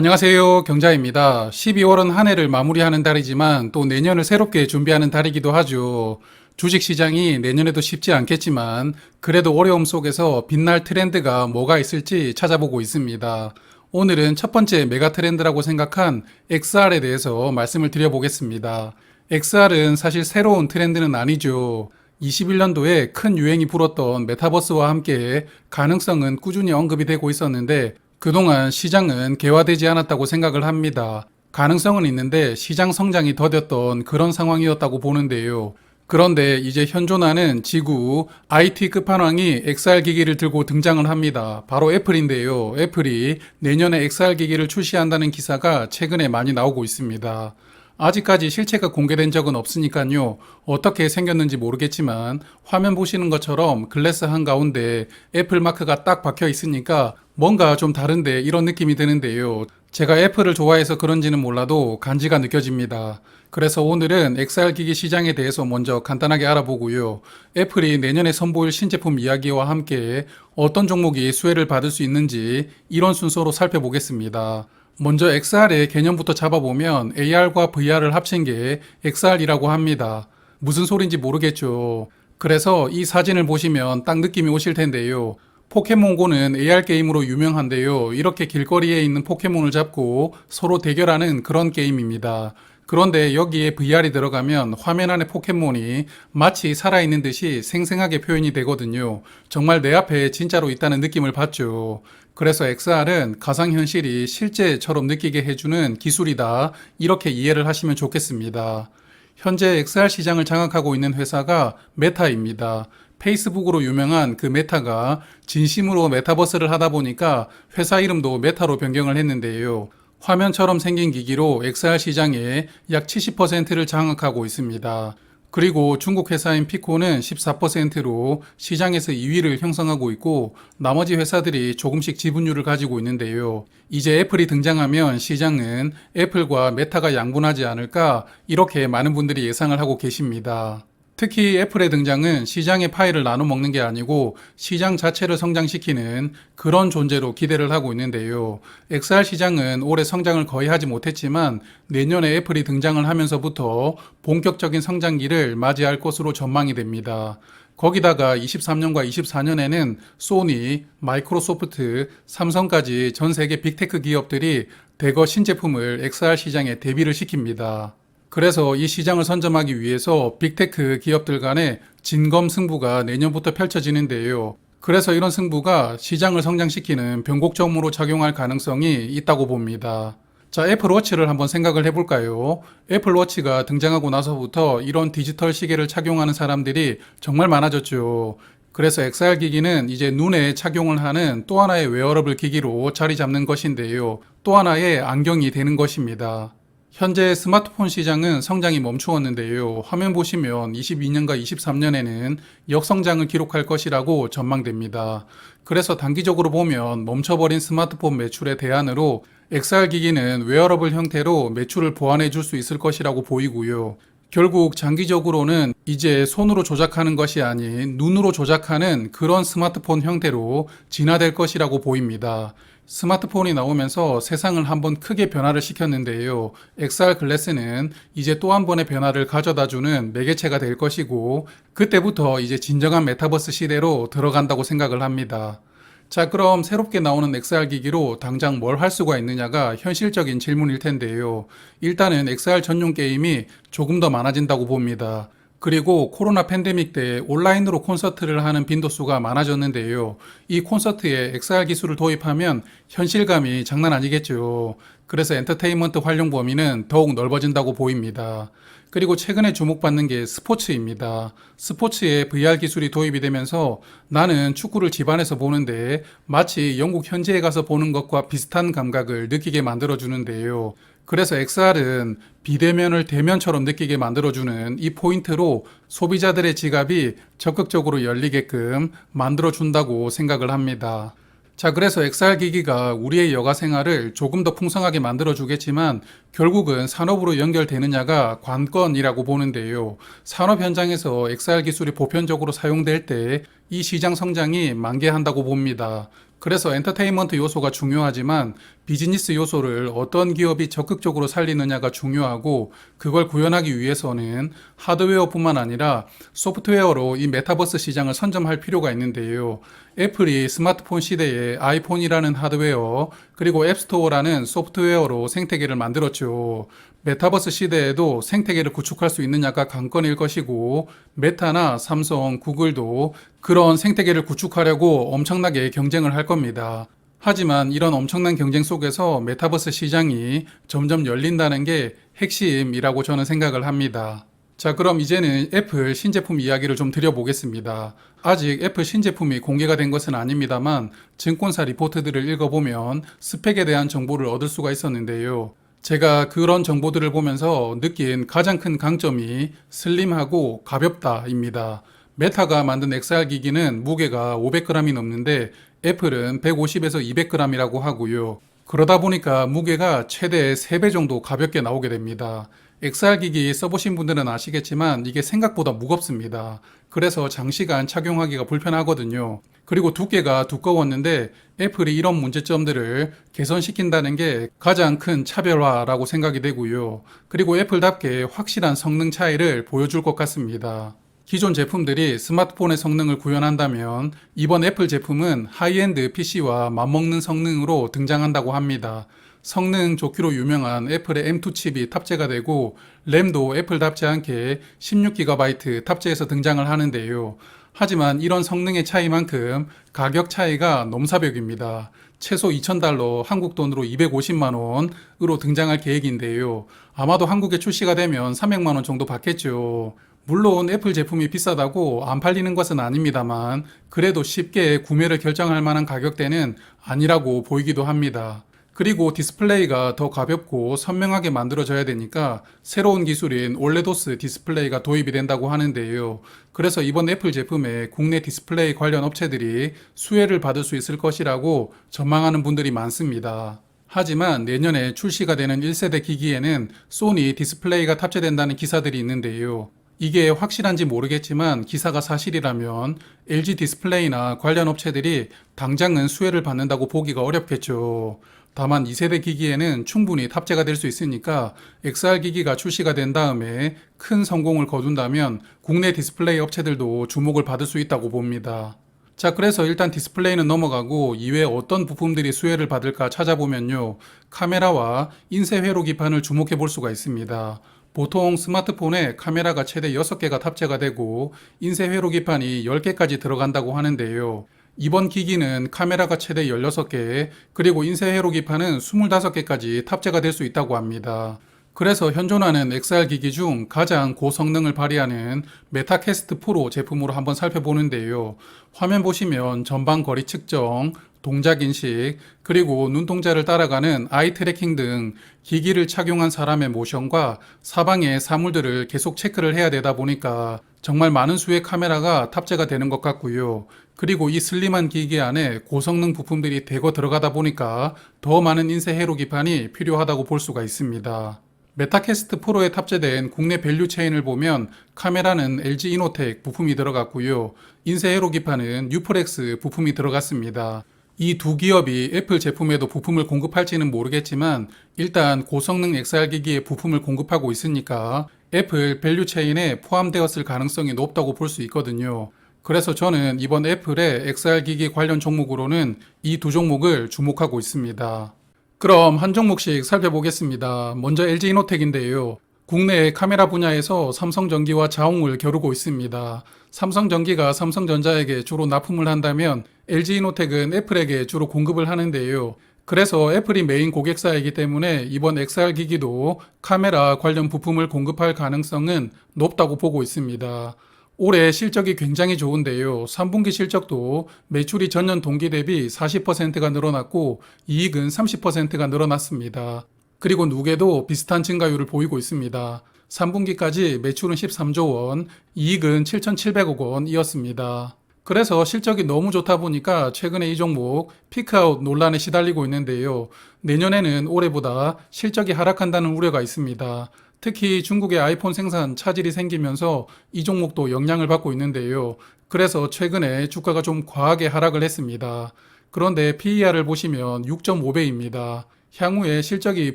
안녕하세요. 경자입니다. 12월은 한 해를 마무리하는 달이지만 또 내년을 새롭게 준비하는 달이기도 하죠. 주식시장이 내년에도 쉽지 않겠지만 그래도 어려움 속에서 빛날 트렌드가 뭐가 있을지 찾아보고 있습니다. 오늘은 첫 번째 메가 트렌드라고 생각한 XR에 대해서 말씀을 드려보겠습니다. XR은 사실 새로운 트렌드는 아니죠. 21년도에 큰 유행이 불었던 메타버스와 함께 가능성은 꾸준히 언급이 되고 있었는데 그동안 시장은 개화되지 않았다고 생각을 합니다. 가능성은 있는데 시장 성장이 더뎠던 그런 상황이었다고 보는데요. 그런데 이제 현존하는 지구 IT 끝판왕이 XR 기기를 들고 등장을 합니다. 바로 애플인데요. 애플이 내년에 XR 기기를 출시한다는 기사가 최근에 많이 나오고 있습니다. 아직까지 실체가 공개된 적은 없으니까요. 어떻게 생겼는지 모르겠지만 화면 보시는 것처럼 글래스 한가운데 애플 마크가 딱 박혀 있으니까 뭔가 좀 다른데 이런 느낌이 드는데요. 제가 애플을 좋아해서 그런지는 몰라도 간지가 느껴집니다. 그래서 오늘은 XR 기기 시장에 대해서 먼저 간단하게 알아보고요. 애플이 내년에 선보일 신제품 이야기와 함께 어떤 종목이 수혜를 받을 수 있는지 이런 순서로 살펴보겠습니다. 먼저 XR의 개념부터 잡아보면 AR과 VR을 합친 게 XR이라고 합니다. 무슨 소린지 모르겠죠. 그래서 이 사진을 보시면 딱 느낌이 오실 텐데요. 포켓몬고는 AR 게임으로 유명한데요. 이렇게 길거리에 있는 포켓몬을 잡고 서로 대결하는 그런 게임입니다. 그런데 여기에 VR이 들어가면 화면 안에 포켓몬이 마치 살아있는 듯이 생생하게 표현이 되거든요. 정말 내 앞에 진짜로 있다는 느낌을 받죠. 그래서 XR은 가상현실이 실제처럼 느끼게 해주는 기술이다. 이렇게 이해를 하시면 좋겠습니다. 현재 XR 시장을 장악하고 있는 회사가 메타입니다. 페이스북으로 유명한 그 메타가 진심으로 메타버스를 하다 보니까 회사 이름도 메타로 변경을 했는데요. 화면처럼 생긴 기기로 XR 시장의 약 70%를 장악하고 있습니다. 그리고 중국 회사인 피코는 14%로 시장에서 2위를 형성하고 있고 나머지 회사들이 조금씩 지분율을 가지고 있는데요. 이제 애플이 등장하면 시장은 애플과 메타가 양분하지 않을까 이렇게 많은 분들이 예상을 하고 계십니다. 특히 애플의 등장은 시장의 파이를 나눠 먹는 게 아니고 시장 자체를 성장시키는 그런 존재로 기대를 하고 있는데요. XR 시장은 올해 성장을 거의 하지 못했지만 내년에 애플이 등장을 하면서부터 본격적인 성장기를 맞이할 것으로 전망이 됩니다. 거기다가 23년과 24년에는 소니, 마이크로소프트, 삼성까지 전 세계 빅테크 기업들이 대거 신제품을 XR 시장에 대비를 시킵니다. 그래서 이 시장을 선점하기 위해서 빅테크 기업들 간의 진검승부가 내년부터 펼쳐지는데요. 그래서 이런 승부가 시장을 성장시키는 변곡점으로 작용할 가능성이 있다고 봅니다. 자, 애플워치를 한번 생각을 해볼까요? 애플워치가 등장하고 나서부터 이런 디지털 시계를 착용하는 사람들이 정말 많아졌죠. 그래서 XR 기기는 이제 눈에 착용을 하는 또 하나의 웨어러블 기기로 자리 잡는 것인데요. 또 하나의 안경이 되는 것입니다. 현재 스마트폰 시장은 성장이 멈추었는데요. 화면 보시면 22년과 23년에는 역성장을 기록할 것이라고 전망됩니다. 그래서 단기적으로 보면 멈춰버린 스마트폰 매출의 대안으로 XR 기기는 웨어러블 형태로 매출을 보완해 줄 수 있을 것이라고 보이고요. 결국 장기적으로는 이제 손으로 조작하는 것이 아닌 눈으로 조작하는 그런 스마트폰 형태로 진화될 것이라고 보입니다. 스마트폰이 나오면서 세상을 한번 크게 변화를 시켰는데요. XR 글래스는 이제 또 한 번의 변화를 가져다주는 매개체가 될 것이고 그때부터 이제 진정한 메타버스 시대로 들어간다고 생각을 합니다. 자, 그럼 새롭게 나오는 XR 기기로 당장 뭘 할 수가 있느냐가 현실적인 질문일 텐데요. 일단은 XR 전용 게임이 조금 더 많아진다고 봅니다. 그리고 코로나 팬데믹 때 온라인으로 콘서트를 하는 빈도수가 많아졌는데요. 이 콘서트에 XR 기술을 도입하면 현실감이 장난 아니겠죠. 그래서 엔터테인먼트 활용 범위는 더욱 넓어진다고 보입니다. 그리고 최근에 주목받는 게 스포츠입니다. 스포츠에 VR 기술이 도입이 되면서 나는 축구를 집안에서 보는데 마치 영국 현지에 가서 보는 것과 비슷한 감각을 느끼게 만들어주는데요. 그래서 XR은 비대면을 대면처럼 느끼게 만들어주는 이 포인트로 소비자들의 지갑이 적극적으로 열리게끔 만들어준다고 생각을 합니다. 자, 그래서 XR 기기가 우리의 여가 생활을 조금 더 풍성하게 만들어주겠지만 결국은 산업으로 연결되느냐가 관건이라고 보는데요. 산업 현장에서 XR 기술이 보편적으로 사용될 때 이 시장 성장이 만개한다고 봅니다. 그래서 엔터테인먼트 요소가 중요하지만 비즈니스 요소를 어떤 기업이 적극적으로 살리느냐가 중요하고, 그걸 구현하기 위해서는 하드웨어뿐만 아니라 소프트웨어로 이 메타버스 시장을 선점할 필요가 있는데요. 애플이 스마트폰 시대에 아이폰이라는 하드웨어, 그리고 앱스토어라는 소프트웨어로 생태계를 만들었죠. 메타버스 시대에도 생태계를 구축할 수 있느냐가 관건일 것이고, 메타나 삼성, 구글도 그런 생태계를 구축하려고 엄청나게 경쟁을 할 겁니다. 하지만 이런 엄청난 경쟁 속에서 메타버스 시장이 점점 열린다는 게 핵심이라고 저는 생각을 합니다. 자, 그럼 이제는 애플 신제품 이야기를 좀 드려보겠습니다. 아직 애플 신제품이 공개가 된 것은 아닙니다만 증권사 리포트들을 읽어보면 스펙에 대한 정보를 얻을 수가 있었는데요. 제가 그런 정보들을 보면서 느낀 가장 큰 강점이 슬림하고 가볍다입니다. 메타가 만든 XR 기기는 무게가 500g이 넘는데 애플은 150에서 200g이라고 하고요. 그러다 보니까 무게가 최대 3배 정도 가볍게 나오게 됩니다. XR 기기 써보신 분들은 아시겠지만 이게 생각보다 무겁습니다. 그래서 장시간 착용하기가 불편하거든요. 그리고 두께가 두꺼웠는데 애플이 이런 문제점들을 개선시킨다는 게 가장 큰 차별화라고 생각이 되고요. 그리고 애플답게 확실한 성능 차이를 보여줄 것 같습니다. 기존 제품들이 스마트폰의 성능을 구현한다면 이번 애플 제품은 하이엔드 PC와 맞먹는 성능으로 등장한다고 합니다. 성능 좋기로 유명한 애플의 M2 칩이 탑재가 되고 램도 애플답지 않게 16GB 탑재해서 등장을 하는데요. 하지만 이런 성능의 차이만큼 가격 차이가 넘사벽입니다. 최소 $2,000, 한국 돈으로 250만 원으로 등장할 계획인데요. 아마도 한국에 출시가 되면 300만 원 정도 받겠죠. 물론 애플 제품이 비싸다고 안 팔리는 것은 아닙니다만 그래도 쉽게 구매를 결정할 만한 가격대는 아니라고 보이기도 합니다. 그리고 디스플레이가 더 가볍고 선명하게 만들어져야 되니까 새로운 기술인 올레도스 디스플레이가 도입이 된다고 하는데요. 그래서 이번 애플 제품에 국내 디스플레이 관련 업체들이 수혜를 받을 수 있을 것이라고 전망하는 분들이 많습니다. 하지만 내년에 출시가 되는 1세대 기기에는 소니 디스플레이가 탑재된다는 기사들이 있는데요. 이게 확실한지 모르겠지만 기사가 사실이라면 LG 디스플레이나 관련 업체들이 당장은 수혜를 받는다고 보기가 어렵겠죠. 다만 2세대 기기에는 충분히 탑재가 될 수 있으니까 XR 기기가 출시가 된 다음에 큰 성공을 거둔다면 국내 디스플레이 업체들도 주목을 받을 수 있다고 봅니다. 자, 그래서 일단 디스플레이는 넘어가고 이외에 어떤 부품들이 수혜를 받을까 찾아보면요. 카메라와 인쇄 회로 기판을 주목해 볼 수가 있습니다. 보통 스마트폰에 카메라가 최대 6개가 탑재가 되고 인쇄 회로 기판이 10개까지 들어간다고 하는데요. 이번 기기는 카메라가 최대 16개, 그리고 인쇄 회로 기판은 25개까지 탑재가 될 수 있다고 합니다. 그래서 현존하는 XR 기기 중 가장 고성능을 발휘하는 메타캐스트 프로 제품으로 한번 살펴보는데요. 화면 보시면 전방 거리 측정, 동작 인식, 그리고 눈동자를 따라가는 아이 트래킹 등 기기를 착용한 사람의 모션과 사방의 사물들을 계속 체크를 해야 되다 보니까 정말 많은 수의 카메라가 탑재가 되는 것 같고요. 그리고 이 슬림한 기기 안에 고성능 부품들이 대거 들어가다 보니까 더 많은 인쇄 회로 기판이 필요하다고 볼 수가 있습니다. 메타캐스트 프로에 탑재된 국내 밸류 체인을 보면 카메라는 LG 이노텍 부품이 들어갔고요. 인쇄 회로 기판은 뉴프렉스 부품이 들어갔습니다. 이 두 기업이 애플 제품에도 부품을 공급할지는 모르겠지만 일단 고성능 XR 기기에 부품을 공급하고 있으니까 애플 밸류 체인에 포함되었을 가능성이 높다고 볼 수 있거든요. 그래서 저는 이번 애플의 XR 기기 관련 종목으로는 이 두 종목을 주목하고 있습니다. 그럼 한 종목씩 살펴보겠습니다. 먼저 LG 이노텍인데요. 국내 카메라 분야에서 삼성전기와 자웅을 겨루고 있습니다. 삼성전기가 삼성전자에게 주로 납품을 한다면 LG 이노텍은 애플에게 주로 공급을 하는데요. 그래서 애플이 메인 고객사이기 때문에 이번 XR 기기도 카메라 관련 부품을 공급할 가능성은 높다고 보고 있습니다. 올해 실적이 굉장히 좋은데요. 3분기 실적도 매출이 전년 동기 대비 40%가 늘어났고 이익은 30%가 늘어났습니다. 그리고 누계도 비슷한 증가율을 보이고 있습니다. 3분기까지 매출은 13조 원, 이익은 7,700억 원이었습니다. 그래서 실적이 너무 좋다 보니까 최근에 이 종목 피크아웃 논란에 시달리고 있는데요. 내년에는 올해보다 실적이 하락한다는 우려가 있습니다. 특히 중국의 아이폰 생산 차질이 생기면서 이 종목도 영향을 받고 있는데요. 그래서 최근에 주가가 좀 과하게 하락을 했습니다. 그런데 PER을 보시면 6.5배입니다. 향후에 실적이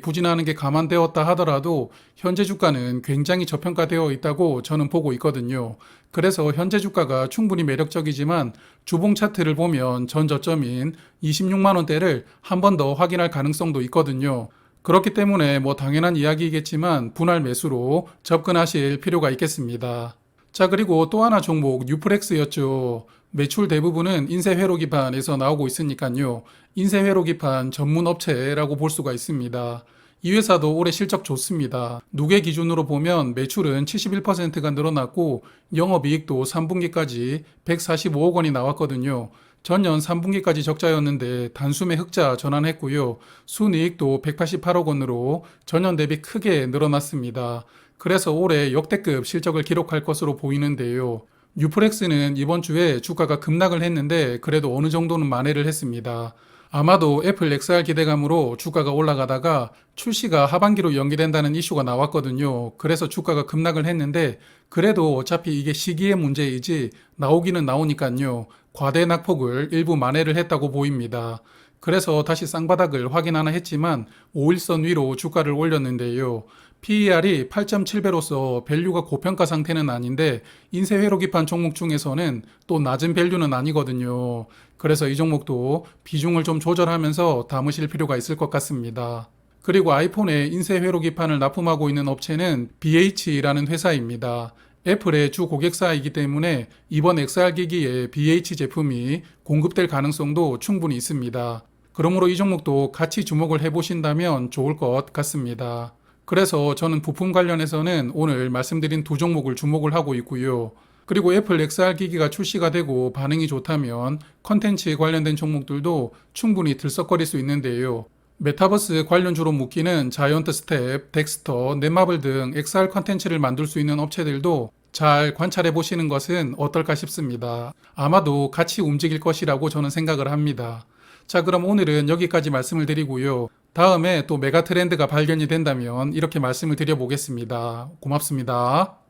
부진하는 게 감안되었다 하더라도 현재 주가는 굉장히 저평가되어 있다고 저는 보고 있거든요. 그래서 현재 주가가 충분히 매력적이지만 주봉 차트를 보면 전 저점인 26만 원대를 한 번 더 확인할 가능성도 있거든요. 그렇기 때문에 뭐 당연한 이야기이겠지만 분할 매수로 접근하실 필요가 있겠습니다. 자, 그리고 또 하나 종목 뉴프렉스였죠. 매출 대부분은 인쇄회로 기판에서 나오고 있으니까요. 인쇄회로 기판 전문 업체라고 볼 수가 있습니다. 이 회사도 올해 실적 좋습니다. 누계 기준으로 보면 매출은 71%가 늘어났고 영업이익도 3분기까지 145억 원이 나왔거든요. 전년 3분기까지 적자였는데 단숨에 흑자 전환했고요. 순이익도 188억 원으로 전년 대비 크게 늘어났습니다. 그래서 올해 역대급 실적을 기록할 것으로 보이는데요. 뉴프렉스는 이번 주에 주가가 급락을 했는데 그래도 어느 정도는 만회를 했습니다. 아마도 애플 XR 기대감으로 주가가 올라가다가 출시가 하반기로 연기된다는 이슈가 나왔거든요. 그래서 주가가 급락을 했는데 그래도 어차피 이게 시기의 문제이지 나오기는 나오니까요. 과대 낙폭을 일부 만회를 했다고 보입니다. 그래서 다시 쌍바닥을 확인 하나 했지만 5일선 위로 주가를 올렸는데요. PER이 8.7배로서 밸류가 고평가 상태는 아닌데 인쇄회로 기판 종목 중에서는 또 낮은 밸류는 아니거든요. 그래서 이 종목도 비중을 좀 조절하면서 담으실 필요가 있을 것 같습니다. 그리고 아이폰에 인쇄회로 기판을 납품하고 있는 업체는 BH라는 회사입니다. 애플의 주 고객사이기 때문에 이번 XR 기기에 BH 제품이 공급될 가능성도 충분히 있습니다. 그러므로 이 종목도 같이 주목을 해보신다면 좋을 것 같습니다. 그래서 저는 부품 관련해서는 오늘 말씀드린 두 종목을 주목을 하고 있고요. 그리고 애플 XR 기기가 출시가 되고 반응이 좋다면 컨텐츠 관련된 종목들도 충분히 들썩거릴 수 있는데요. 메타버스 관련주로 묶이는 자이언트 스텝, 덱스터, 넷마블 등 XR 컨텐츠를 만들 수 있는 업체들도 잘 관찰해 보시는 것은 어떨까 싶습니다. 아마도 같이 움직일 것이라고 저는 생각을 합니다. 자, 그럼 오늘은 여기까지 말씀을 드리고요. 다음에 또 메가 트렌드가 발견이 된다면 이렇게 말씀을 드려보겠습니다. 고맙습니다.